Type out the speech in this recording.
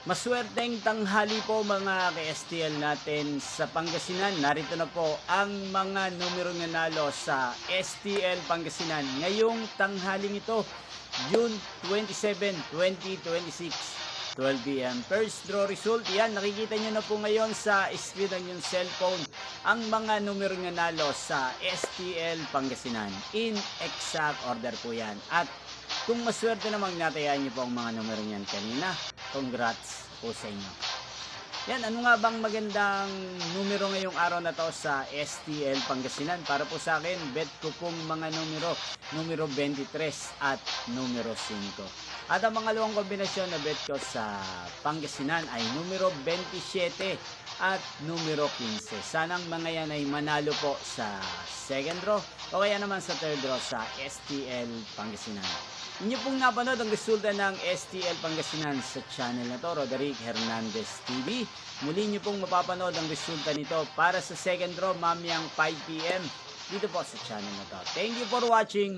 Maswerteng tanghali po mga ka-STL natin sa Pangasinan. Narito na po ang mga numerong nanalo sa STL Pangasinan ngayong tanghaling ito, June 27, 2026, 12 p.m. First draw result, yan, nakikita nyo na po ngayon sa screen ng yung cellphone ang mga numerong nanalo sa STL Pangasinan. In exact order po yan. At kung maswerte namang natayaan nyo po ang mga numero niyan kanina, congrats po sa inyo. Yan, ano nga bang magandang numero ngayong araw na to sa STL Pangasinan? Para po sa akin, bet ko pong mga numero 23 at numero 5. At ang pangalawang kombinasyon na bet ko sa Pangasinan ay numero 27 at numero 15. Sanang mga yan ay manalo po sa second draw o kaya naman sa third draw sa STL Pangasinan. Inyo pong napanood ang resulta ng STL Pangasinan sa channel na to, Roderick Hernandez TV. Muli nyo pong mapapanood ang resulta nito para sa second draw mamayang 5 p.m. dito po sa channel na to. Thank you for watching.